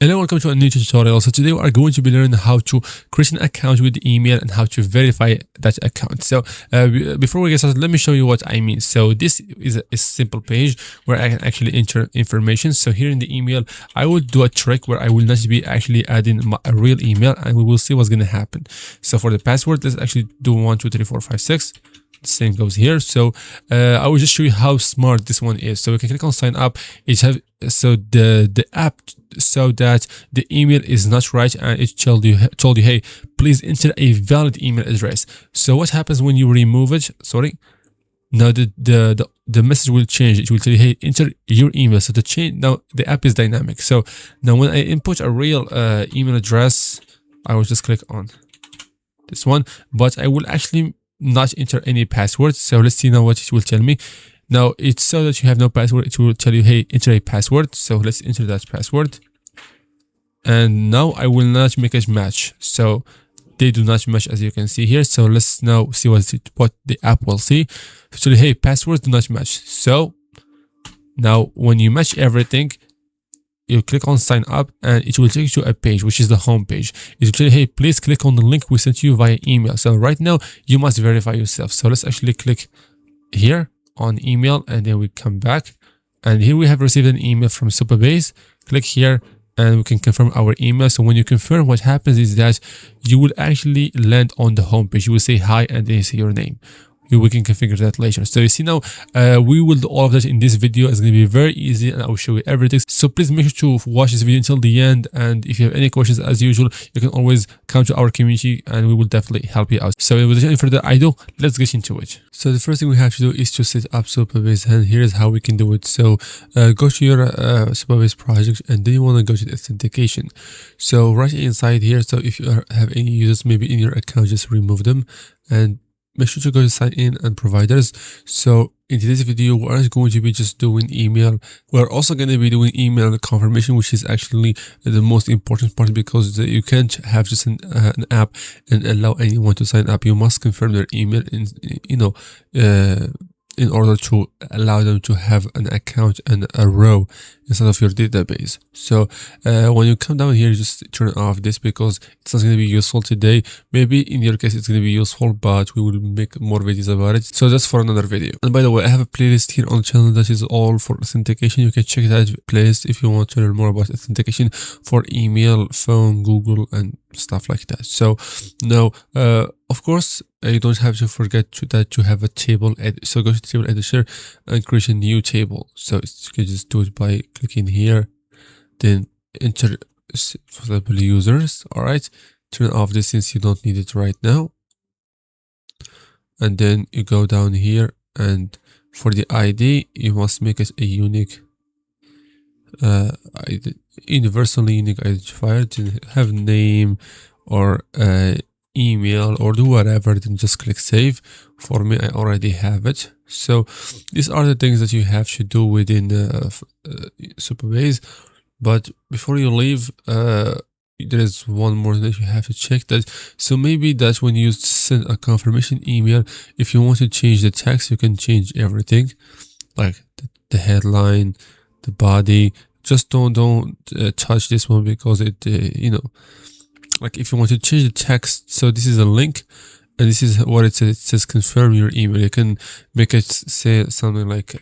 Hello, welcome to a new tutorial. So today we are going to be learning how to create an account with email and how to verify that account. So before we get started, let me show you what I mean. So this is a simple page where I can actually enter information. So here in the email, I will do a trick where I will not be actually adding a real email, and we will see what's going to happen. So for the password, let's actually do 1 2 3 4 5 6. Same goes here. So I will just show you how smart this one is. So we can click on sign up. It have so the app, so that the email is not right, and it told you hey, please enter a valid email address. So what happens when you remove it? Sorry. Now the message will change. It will tell you, hey, enter your email. So the change now, the app is dynamic. So now when I input a real email address, I will just click on this one, but I will actually not enter any password. So let's see now what it will tell me. Now it's so that you have no password, it will tell you, hey, enter a password. So let's enter that password, and now I will not make a match. So they do not match, as you can see here. So let's now see what the app will see. So hey, passwords do not match. So now when you match everything, you click on sign up, and it will take you to a page, which is the home page. It will tell you, hey, please click on the link we sent you via email. So right now you must verify yourself. So let's actually click here on email, and then we come back, and here we have received an email from Supabase. Click here and we can confirm our email. So when you confirm, what happens is that you will actually land on the home page. You will say hi, and then you say your name. We can configure that later. So you see now, we will do all of that in this video. It's going to be very easy, and I will show you everything. So please make sure to watch this video until the end. And if you have any questions, as usual, you can always come to our community, and we will definitely help you out. So without any further ado, let's get into it. So the first thing we have to do is to set up Supabase, and here's how we can do it. So go to your Supabase project, and then you want to go to the authentication. So right inside here, so if you have any users maybe in your account, just remove them, and make sure to go to sign in and providers. So in today's video, we aren't going to be just doing email. We're also going to be doing email confirmation, which is actually the most important part, because you can't have just an app and allow anyone to sign up. You must confirm their email in order to allow them to have an account and a row inside of your database. So when you come down here, just turn off this, because it's not going to be useful today. Maybe in your case it's going to be useful, but we will make more videos about it. So that's for another video. And by the way, I have a playlist here on the channel that is all for authentication. You can check that playlist if you want to learn more about authentication for email, phone, Google, and stuff like that. So now, of course, you don't have to forget that you have a table edit. So go to table editor and create a new table. So you can just do it by clicking here, then enter, for example, users. All right, turn off this since you don't need it right now, and then you go down here, and for the ID you must make it a unique universally unique identifier. To have name or email or do whatever, then just click save. For me, I already have it. So these are the things that you have to do within Supabase. But before you leave, there is one more that you have to check. That so maybe that when you send a confirmation email, if you want to change the text, you can change everything, like the headline, the body. Just don't touch this one, because it like if you want to change the text, so this is a link, and this is what it says. It says confirm your email. You can make it say something like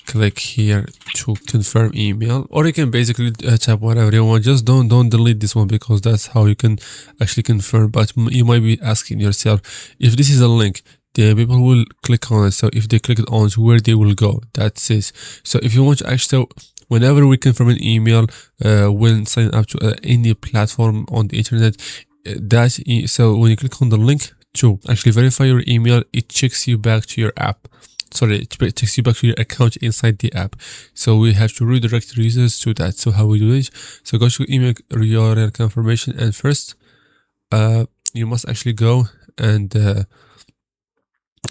click here to confirm email, or you can basically type whatever you want. Just don't delete this one, because that's how you can actually confirm. But you might be asking yourself, if this is a link, the people will click on it. So if they click on it, where they will go? That's it. So if you want to actually, whenever we confirm an email, when sign up to any platform on the internet, so when you click on the link to actually verify your email, it checks you back to your app. Sorry, it takes you back to your account inside the app. So we have to redirect users to that. So how we do it? So go to email URL confirmation, and first, you must actually go and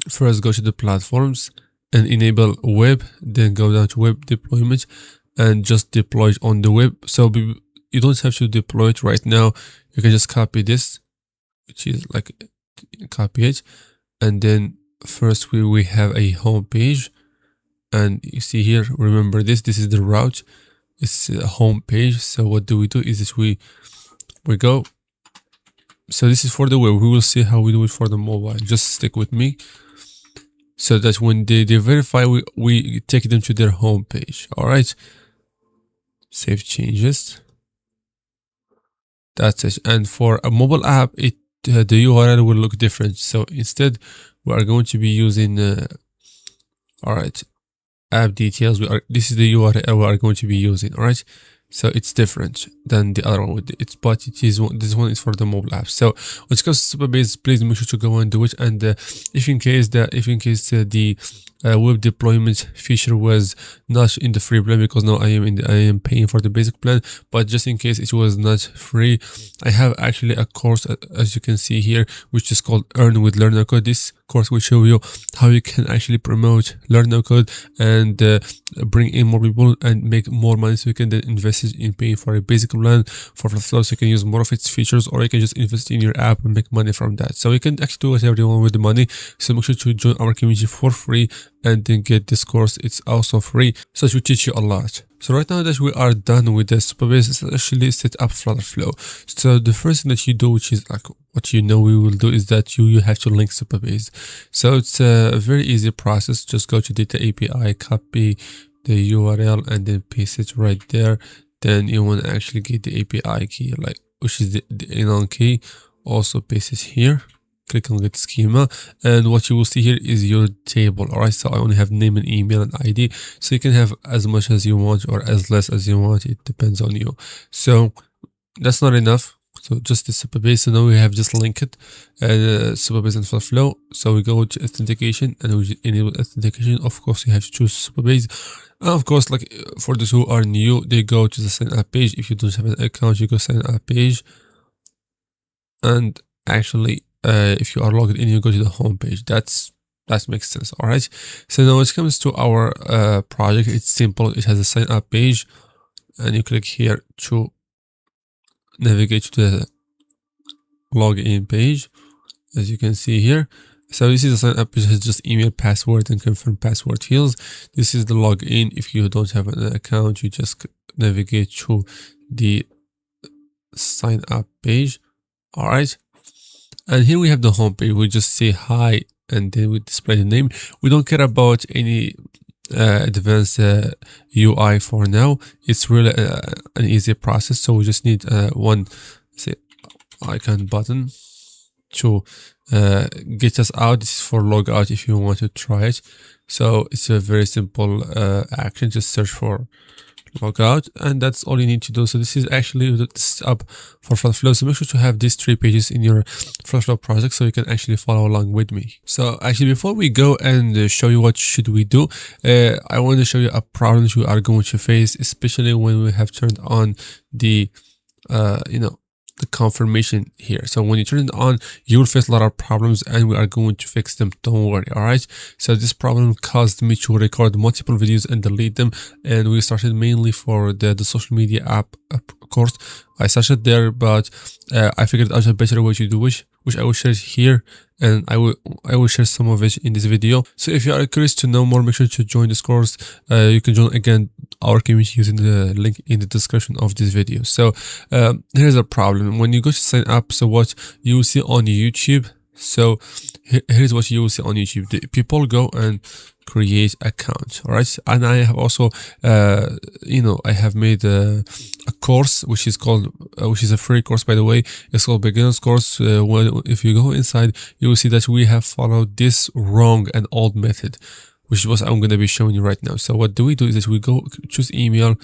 first go to the platforms and enable web, then go down to web deployment and just deploy it on the web. So you don't have to deploy it right now. You can just copy this, which is like copy it, and then first we have a home page, and you see here, remember this is the route. it's a home page. So what do is that we go. So this is for the web. We will see how we do it for the mobile. Just stick with me. So that when they verify, we take them to their home page. All right. Save changes. That's it. And for a mobile app, the URL will look different. So instead, we are going to be using all right, app details. This is the URL we are going to be using. All right. So it's different than the other one. But this one is for the mobile app. So when it comes to Supabase, please make sure to go and do it. And if in case the web deployment feature was not in the free plan, because now I am paying for the basic plan, but just in case it was not free, I have actually a course, as you can see here, which is called Earn with Learn No Code. This course will show you how you can actually promote Learn No Code and bring in more people and make more money, so you can then invest in paying for a basic plan for FlutterFlow, so you can use more of its features, or you can just invest in your app and make money from that. So you can actually do whatever you want with the money. So make sure to join our community for free and then get this course. It's also free, so it will teach you a lot. So right now that we are done with the Supabase, let's actually set up FlutterFlow. So the first thing that you do, which is like what we will do, is that you have to link Supabase. So it's a very easy process. Just go to Data API, copy the URL, and then paste it right there. Then you want to actually get the API key, which is the anon key. Also paste it here. Click on get schema, and what you will see here is your table. All right, so I only have name and email and ID, so you can have as much as you want or as less as you want. It depends on you. So that's not enough. So just the Supabase. So now we have just linked Supabase and FlutterFlow. So we go to authentication and we enable authentication. Of course, you have to choose Supabase. And of course, like for those who are new, they go to the sign up page. If you don't have an account, you go sign up page, and actually if you are logged in, you go to the home page. That makes sense. All right, so now when it comes to our project, it's simple. It has a sign up page, and you click here to navigate to the login page, as you can see here. So this is a sign up page. It has just email, password, and confirm password fields. This is the login. If you don't have an account, you just navigate to the sign up page. All right. And here we have the home page. We just say hi, and then we display the name. We don't care about any advanced UI for now. It's really an easy process. So we just need one icon button to get us out. This is for logout if you want to try it. So it's a very simple action. Just search for logout, and that's all you need to do. So this is actually the setup for FlutterFlow. So make sure to have these 3 pages in your FlutterFlow project so you can actually follow along with me. So actually, before we go and show you what should we do, I want to show you a problem that we are going to face, especially when we have turned on the the confirmation here. So when you turn it on, you will face a lot of problems, and we are going to fix them. Don't worry. All right. So this problem caused me to record multiple videos and delete them. And we started mainly for the social media app course. I started there, but I figured out a better way to do which I will share here, and I will share some of it in this video. So if you are curious to know more, make sure to join this course. You can join again our community using the link in the description of this video. So here's a problem when you go to sign up. So what you will see on YouTube. So here's what you will see on YouTube. The people go and create account. All right, and I have also I have made a course which is called which is a free course, by the way. It's called beginners course. If you go inside, you will see that we have followed this wrong and old method, which is what I'm going to be showing you right now. So what do is that we go choose email,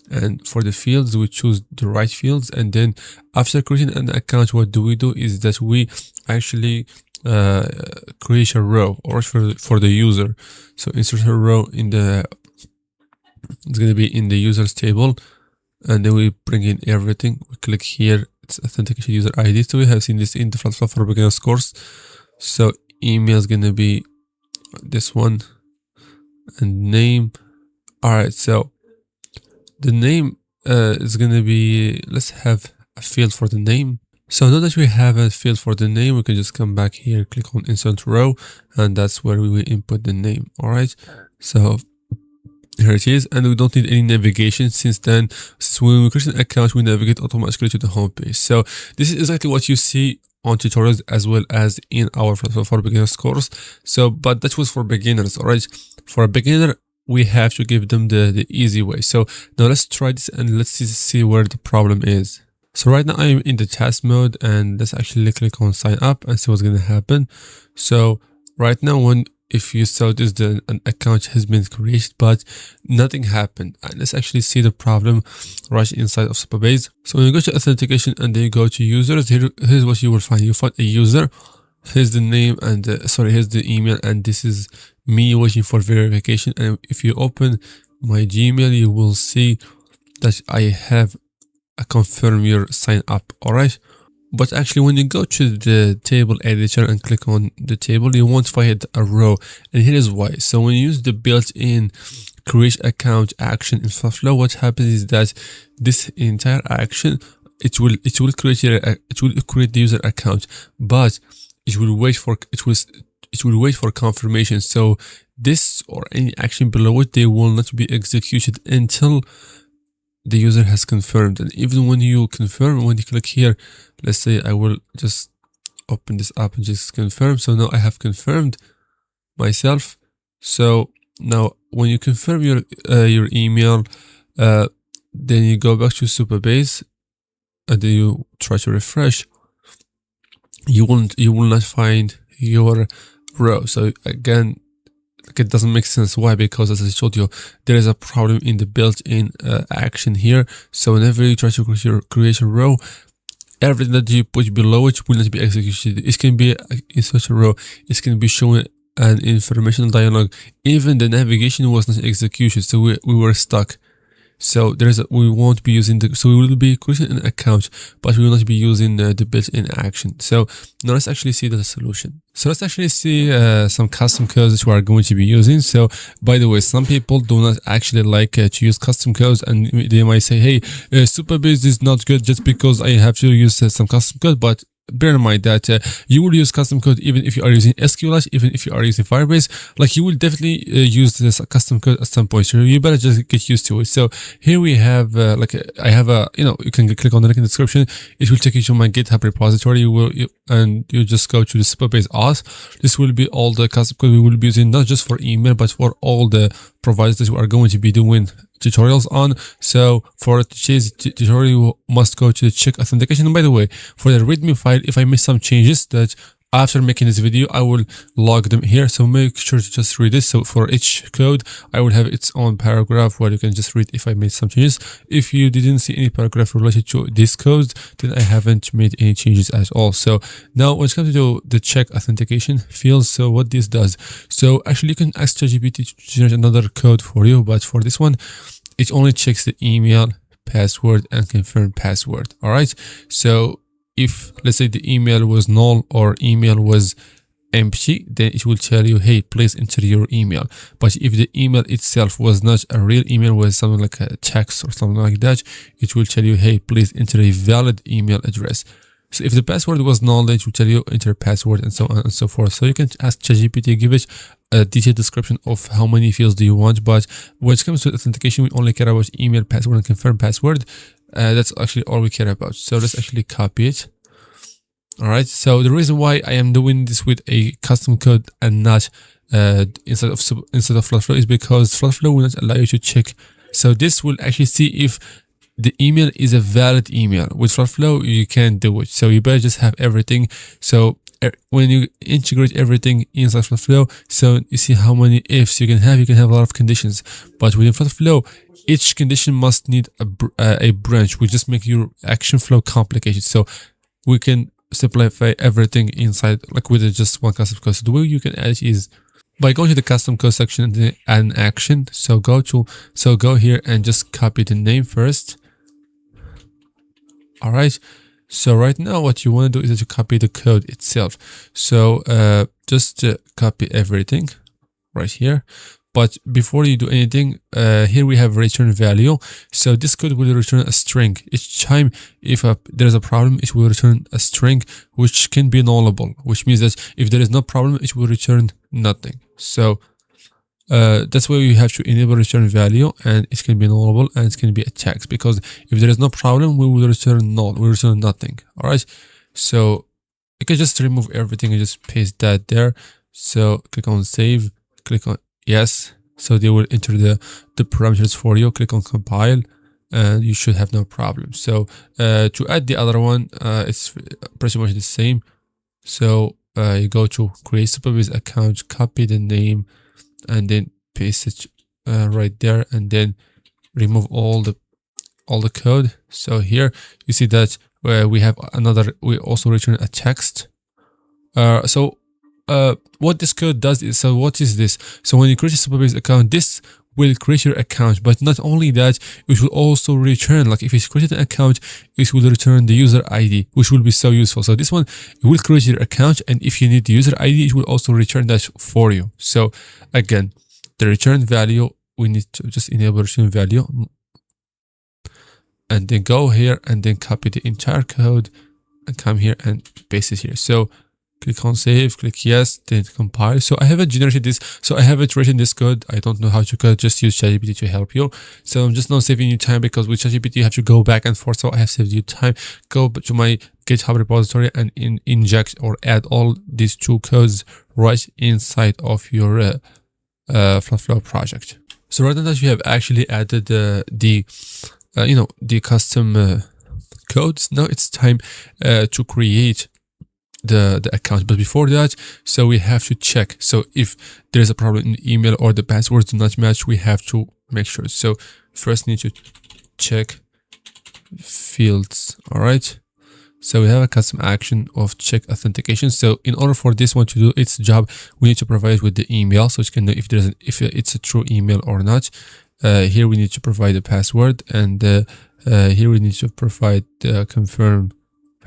and for the fields we choose the right fields, and then after creating an account, what do is that we actually create a row or for the user. So insert a row in it's going to be in the users table, and then we bring in everything. We click here, it's authentication user ID. So we have seen this in the FlutterFlow for beginners course. So email is going to be this one, and name. All right, so the name is going to be, let's have a field for the name. So now that we have a field for the name, we can just come back here, click on insert row, and that's where we will input the name. All right. So Here it is, and we don't need any navigation since when we create an account, we navigate automatically to the home page. So this is exactly what you see on tutorials as well as in our for beginners course. So, but that was for beginners, all right? For a beginner, we have to give them the easy way. So now let's try this and let's see where the problem is. So right now I'm in the test mode, and let's actually click on sign up and see what's going to happen. So right now, if you saw this, an account has been created, but nothing happened. And let's actually see the problem right inside of Supabase. So when you go to authentication and then you go to users, here's what you will find. You find a user. Here's the name and here's the email, and this is me waiting for verification. And if you open my Gmail, you will see that I have a confirm your sign up. All right. But actually, when you go to the table editor and click on the table, you won't find a row. And here is why. So when you use the built-in create account action in FlutterFlow, what happens is that this entire action, it will create the user account, but it will wait for confirmation. So this or any action below it, they will not be executed until the user has confirmed. And even when you confirm, when you click here, let's say I will just open this up and just confirm. So now I have confirmed myself. So now when you confirm your email, then you go back to Supabase and then you try to refresh. You will not find your row. So again, it doesn't make sense. Why? Because as I told you, there is a problem in the built-in action here. So whenever you try to create a row, everything that you put below it will not be executed. It can be in such a row. It can be showing an information dialog. Even the navigation was not executed, so we were stuck. So we won't be using so we will be creating an account, but we will not be using the built-in action. So now let's actually see the solution. So let's actually see some custom codes that we are going to be using. So by the way, some people do not actually like to use custom codes, and they might say, hey, Supabase is not good just because I have to use some custom code. But bear in mind that you will use custom code even if you are using SQLite, even if you are using Firebase. Like, you will definitely use this custom code at some point, so you better just get used to it. So here we have I have a, you can click on the link in the description. It will take you to my GitHub repository. And you just go to the Supabase Auth. This will be all the custom code we will be using, not just for email, but for all the providers that we are going to be doing tutorials on. So for today's tutorial, you must go to the check authentication. And by the way, for the readme file, if I miss some changes that after making this video, I will log them here. So make sure to just read this. So for each code, I will have its own paragraph where you can just read if I made some changes. If you didn't see any paragraph related to this code, then I haven't made any changes at all. So now when it comes to the check authentication field, so what this does, so actually you can ask ChatGPT to generate another code for you, but for this one, it only checks the email, password, and confirm password. All right. So if, let's say, the email was null or email was empty, then it will tell you, hey, please enter your email. But if the email itself was not a real email, was something like a text or something like that, it will tell you, hey, please enter a valid email address. So if the password was null, then it will tell you enter password, and so on and so forth. So you can ask ChatGPT, give it a detailed description of how many fields do you want. But when it comes to authentication, we only care about email, password, and confirm password. That's actually all we care about. So let's actually copy it. All right. So the reason why I am doing this with a custom code and not instead of FlutterFlow is because FlutterFlow will not allow you to check. So this will actually see if the email is a valid email. With FlutterFlow, you can't do it. So you better just have everything. So when you integrate everything inside FlutterFlow, so you see how many ifs you can have a lot of conditions. But within FlutterFlow, each condition must need a branch, which just make your action flow complicated. So we can simplify everything inside, like with just one custom code. So the way you can add it is by going to the custom code section and then add an action. So go here and just copy the name first. All right. So right now what you want to do is to copy the code itself. So just copy everything right here. But before you do anything, here we have return value. So this code will return a string. Each time if there's a problem, it will return a string which can be nullable, which means that if there is no problem, it will return nothing. So That's why you have to enable return value, and it can be nullable and it can be a text, because if there is no problem, we will return null, we return nothing. All right, so you can just remove everything and just paste that there. So click on save, click on yes, so they will enter the parameters for you. Click on compile and you should have no problem. So to add the other one, it's pretty much the same. So you go to create Supabase account, copy the name, and then paste it right there, and then remove all the code. So here you see that we have another, we also return a text. What this code does is, so what is this? So when you create a Supabase account, this will create your account, but not only that, it will also return, like if it's created an account, it will return the user ID, which will be so useful. So this one, it will create your account, and if you need the user ID, it will also return that for you. So again, the return value, we need to just enable return value, and then go here and then copy the entire code and come here and paste it here. So click on save, click yes, then compile. So I haven't generated this, so I haven't written this code. I don't know how to code, just use ChatGPT to help you. So I'm just not saving you time, because with ChatGPT you have to go back and forth. So I have saved you time. Go to my GitHub repository and inject or add all these two codes right inside of your FlutterFlow project. So right now that you have actually added the custom codes, now it's time to create the account. But before that, so we have to check. So if there is a problem in the email or the passwords do not match, we have to make sure. So first need to check fields. All right, so we have a custom action of check authentication. So in order for this one to do its job, we need to provide it with the email, so it can know if it's a true email or not. Here we need to provide a password, and here we need to provide the confirm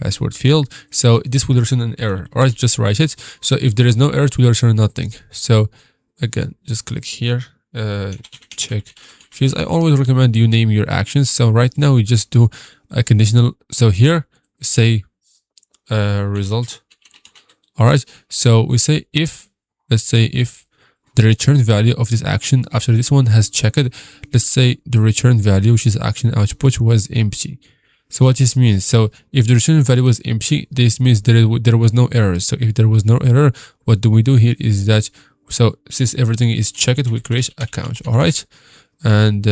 password field. So this will return an error. All right, just write it. So if there is no error, it will return nothing. So again, just click here, check fields. I always recommend you name your actions. So right now we just do a conditional. So here say result. All right, so we say if, let's say if the return value of this action after this one has checked, let's say the return value, which is action output, was empty. So what this means, so if the return value was empty, this means there was no error. So if there was no error, what do we do here is that, so since everything is checked, we create account. All right, and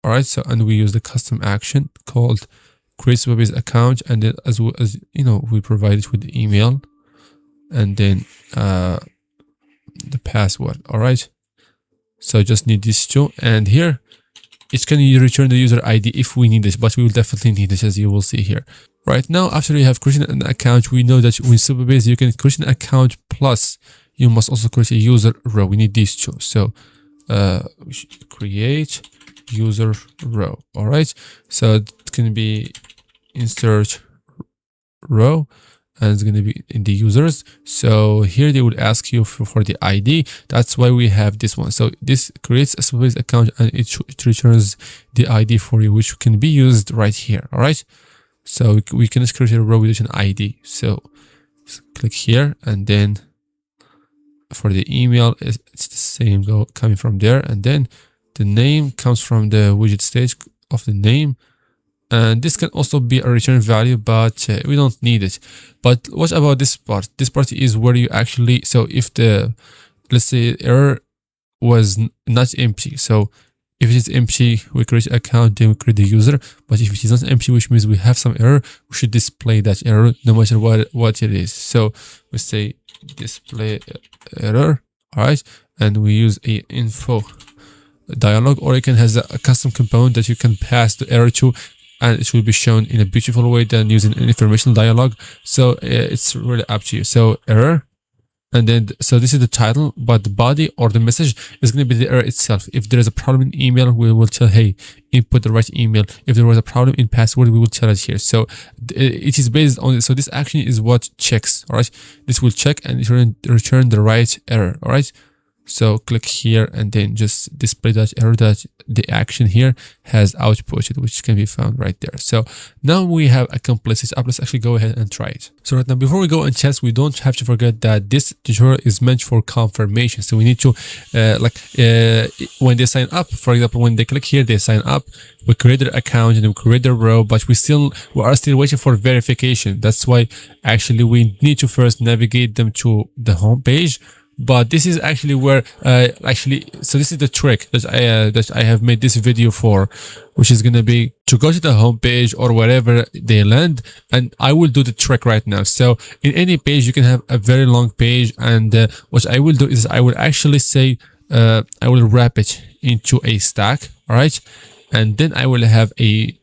all right, so and we use the custom action called create Supabase account, and then as well as we provide it with the email and then the password. All right, so just need these two, and here it can return the user ID if we need it, but we will definitely need it, as you will see here. Right now, after you have created an account, we know that with Supabase you can create an account, plus you must also create a user row. We need these two. So we should create user row. All right, so it can be insert row, and it's going to be in the users. So here they would ask you for the ID. That's why we have this one. So this creates a Supabase account, and it returns the ID for you, which can be used right here. All right, so we can just create a row with an ID. So click here, and then for the email, it's the same, coming from there, and then the name comes from the widget stage of the name. And this can also be a return value, but we don't need it. But what about this part? This part is where you actually, so if the, let's say error was not empty. So if it is empty, we create an account, then we create the user. But if it is not empty, which means we have some error, we should display that error no matter what it is. So we say display error. All right, and we use a info dialog, or you can have a custom component that you can pass the error to, and it will be shown in a beautiful way than using an informational dialog. So it's really up to you. So error, and then so this is the title, but the body or the message is going to be the error itself. If there is a problem in email, we will tell, hey, input the right email. If there was a problem in password, we will tell it here. So it is based on, so this action is what checks. All right, this will check and return the right error. All right, So click here and then just display that error that the action here has outputted, which can be found right there. So now we have a complete setup. Let's actually go ahead and try it. So right now, before we go and test, we don't have to forget that this tutorial is meant for confirmation. So we need to when they sign up, for example, when they click here, they sign up, we create their account and we create their row, but we are still waiting for verification. That's why actually we need to first navigate them to the home page. But this is actually where so this is the trick that I have made this video for, which is gonna be to go to the home page or wherever they land, and I will do the trick right now. So in any page you can have a very long page, and what I will do is I will actually say I will wrap it into a stack, all right, and then I will have a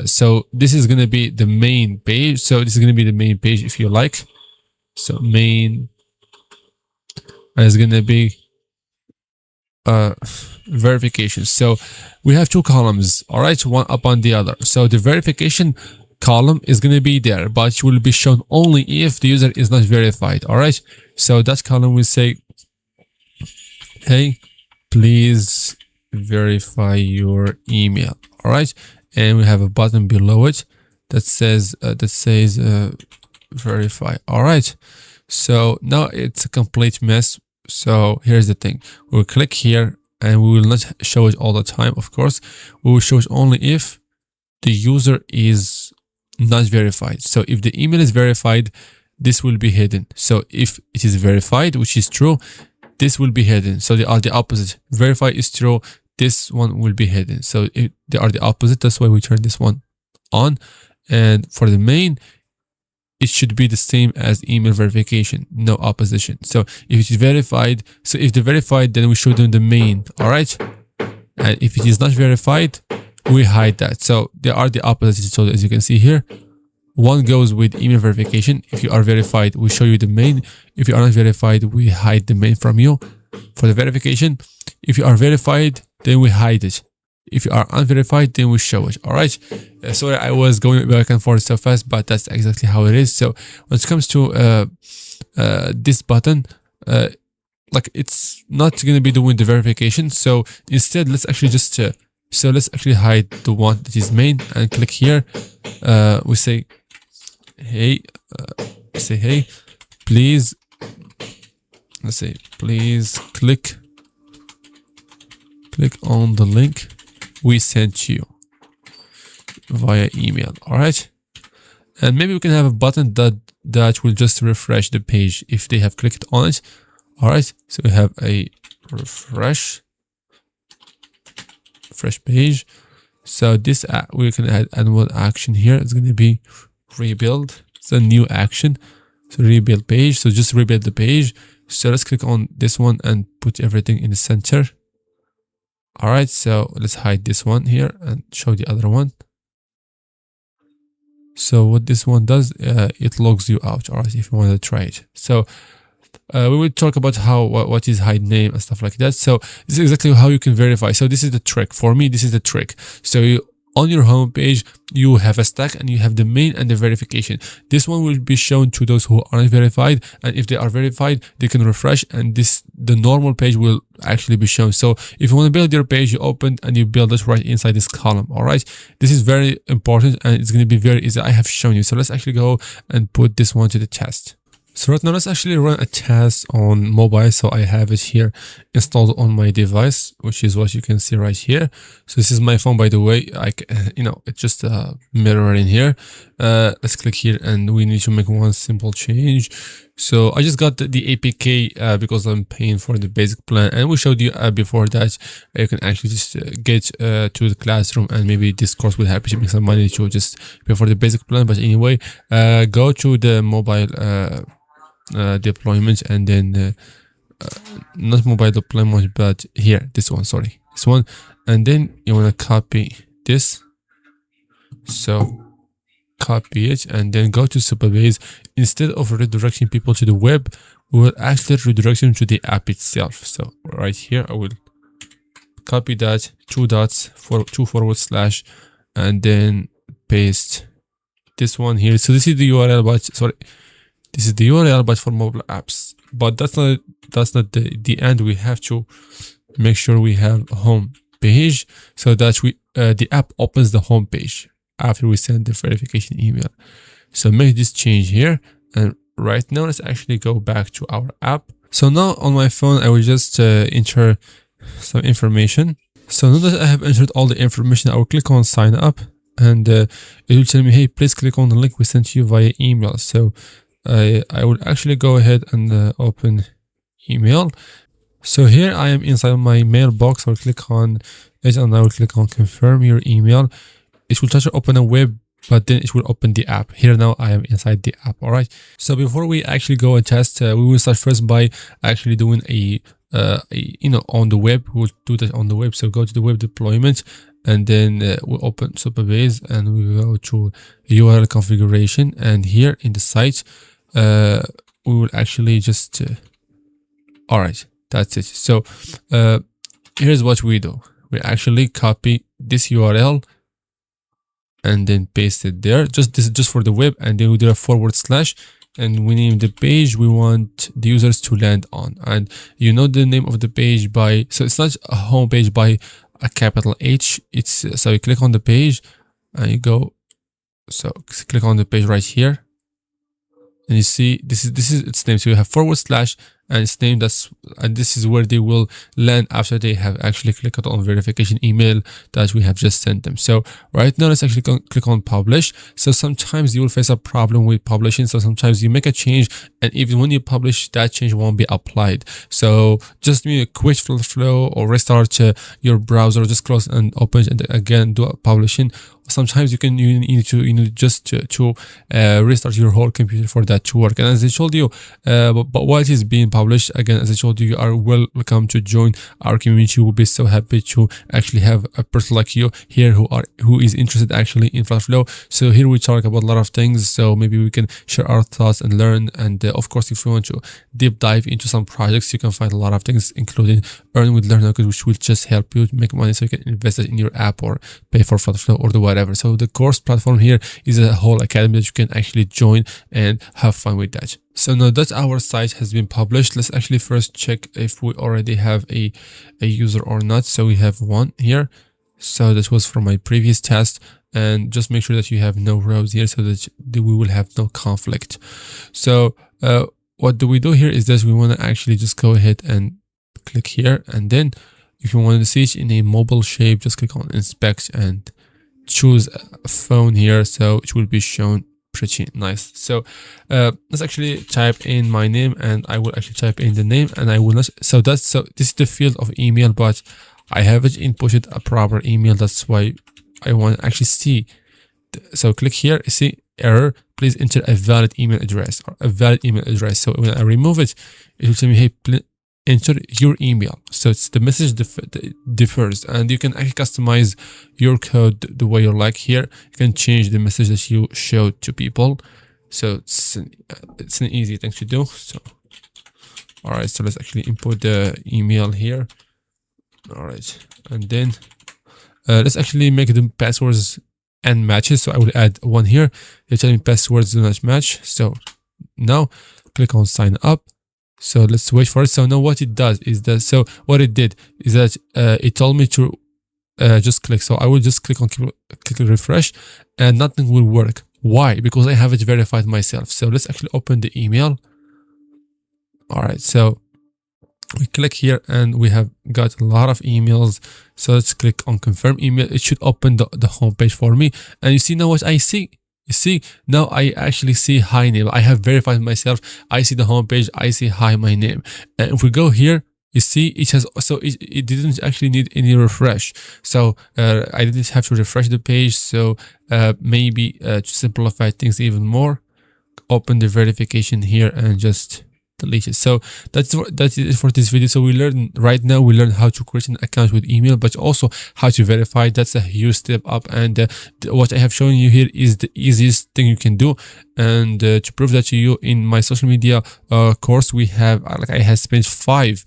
so this is gonna be the main page. So this is gonna be the main page if you like. So main is going to be verification. So we have two columns, all right, one upon the other. So the verification column is going to be there, but it will be shown only if the user is not verified, all right. So that column will say, hey, please verify your email, all right, and we have a button below it that says verify, all right. So now it's a complete mess. So here's the thing, we'll click here and we will not show it all the time, of course. We will show it only if the user is not verified. So if the email is verified, this will be hidden. So if it is verified, which is true, this will be hidden. So they are the opposite. Verify is true, this one will be hidden. So they are the opposite. That's why we turn this one on. And for the main, it should be the same as email verification, no opposition. So if it is verified, so if they're verified, then we show them the main, all right? And if it is not verified, we hide that. So they are the opposite. So as you can see here, one goes with email verification. If you are verified, we show you the main. If you are not verified, we hide the main from you. For the verification, if you are verified, then we hide it. If you are unverified, then we show it, all right? Sorry, I was going back and forth so fast, but that's exactly how it is. So when it comes to this button, like it's not going to be doing the verification. So instead, let's actually just let's actually hide the one that is main and click here. We say, hey, please, let's say, please click on the link we sent you via email, all right? And maybe we can have a button that will just refresh the page if they have clicked on it, all right? So we have a refresh page. So this we can add one action here. It's going to be rebuild. It's a new action. So rebuild page. So just rebuild the page. So let's click on this one and put everything in the center. All right, so let's hide this one here and show the other one. So what this one does, it logs you out, all right, if you want to try it. So we will talk about what is hide name and stuff like that. So this is exactly how you can verify. So this is the trick. For me, this is the trick. So on your home page, you have a stack and you have the main and the verification. This one will be shown to those who aren't verified, and if they are verified, they can refresh, and the normal page will actually be shown. So if you want to build your page, you open and you build it right inside this column, all right? This is very important and it's going to be very easy. I have shown you. So let's actually go and put this one to the test. So right now, let's actually run a test on mobile. So I have it here installed on my device, which is what you can see right here. So this is my phone, by the way. It's just a mirror in here. Let's click here and we need to make one simple change. So I just got the APK because I'm paying for the basic plan, and we showed you before that you can actually just get to the classroom, and maybe this course will help you to make some money to just pay for the basic plan. But anyway, go to the mobile deployment, and then not mobile deployment, but here, this one, and then you want to copy this. So copy it and then go to Supabase. Instead of redirecting people to the web, we will actually redirect them to the app itself. So right here, I will copy that, 2 dots, 2 forward slash, and then paste this one here. So this is the URL, but sorry, This is the URL, but for mobile apps. But that's not the end. We have to make sure we have a home page so that the app opens the home page after we send the verification email. So make this change here. And right now, let's actually go back to our app. So now on my phone, I will just enter some information. So now that I have entered all the information, I will click on sign up, and it will tell me, hey, please click on the link we sent you via email. So I will actually go ahead and open email. So here I am inside my mailbox. I'll click on it and I will click on confirm your email. It will try to open a web, but then it will open the app. Here now I am inside the app. All right. So before we actually go and test, we will start first by actually doing on the web. We'll do that on the web. So go to the web deployment, and then we'll open Supabase, and we will go to URL configuration. And here in the site, we will actually just all right, that's it. So here's what we do. We actually copy this URL and then paste it there. This is just for the web, and then we do a / and we name the page we want the users to land on. And you know the name of the page by, so it's not a home page by a capital H. It's so you click on the page and you go, so click on the page right here, and you see this is its name. So you have / and its name, and this is where they will land after they have actually clicked on verification email that we have just sent them. So right now, let's actually click on publish. So sometimes you will face a problem with publishing. So sometimes you make a change, and even when you publish, that change won't be applied. So just quit FlutterFlow or restart your browser, just close and open and again do a publishing. Sometimes you need to just restart your whole computer for that to work. And as I told you, but while it is being published, again, as I told you, you are welcome to join our community. We'll be so happy to actually have a person like you here who is interested actually in FlutterFlow. So here we talk about a lot of things. So maybe we can share our thoughts and learn. And of course, if you want to deep dive into some projects, you can find a lot of things, including Earn with Learn, which will just help you make money so you can invest it in your app or pay for FlutterFlow or the whatever. So the course platform here is a whole academy that you can actually join and have fun with that. So now that our site has been published, let's actually first check if we already have a user or not. So we have one here. So this was from my previous test, and just make sure that you have no rows here so that we will have no conflict. So what do we do here is that we want to actually just go ahead and click here, and then if you want to see it in a mobile shape, just click on inspect and choose a phone here, so it will be shown pretty nice. So let's actually type in my name, and I will actually type in the name, and I will not, so this is the field of email, but I haven't inputted a proper email. That's why I want to actually see. So click here, see error, please enter a valid email address or a valid email address. So when I remove it, it will tell me, hey, enter your email. So it's the message differs, and you can actually customize your code the way you like. Here you can change the message that you show to people. So it's an easy thing to do. So all right, so let's actually input the email here. All right, and then let's actually make the passwords and matches. So I will add one here. You're telling me passwords do not match. So now click on sign up. So let's wait for it. So now what it does is that, so what it did is that it told me to just click. So I will just click refresh, and nothing will work. Why? Because I haven't verified myself. So let's actually open the email. All right, so we click here and we have got a lot of emails. So let's click on confirm email. It should open the home page for me. And you see now what I see? You see, now I actually see hi name. I have verified myself. I see the home page. I see hi my name. And if we go here, you see it has, so it didn't actually need any refresh. So I didn't have to refresh the page. So maybe to simplify things even more, open the verification here and just delete it. So that's it for this video. So we learned how to create an account with email, but also how to verify. That's a huge step up, and what I have shown you here is the easiest thing you can do. And to prove that to you, in my social media course, we have I have spent 5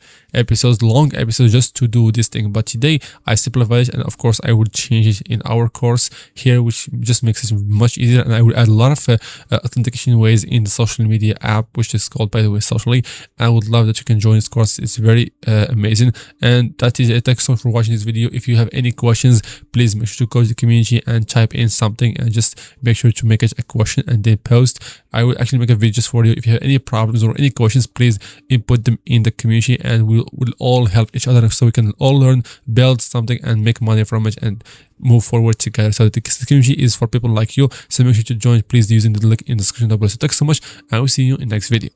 long episodes just to do this thing, but today I simplify it, and of course I will change it in our course here, which just makes it much easier. And I will add a lot of authentication ways in the social media app, which is called, by the way, Socially. I would love that you can join this course. It's very amazing. And that is it. Thanks so much for watching this video. If you have any questions, please make sure to go to the community and type in something, and just make sure to make it a question and then post. I will actually make a video just for you. If you have any problems or any questions, please input them in the community, and we'll all help each other so we can all learn, build something, and make money from it and move forward together. So the community is for people like you. So make sure to join, please, using the link in the description down below. So thanks so much. I will see you in the next video.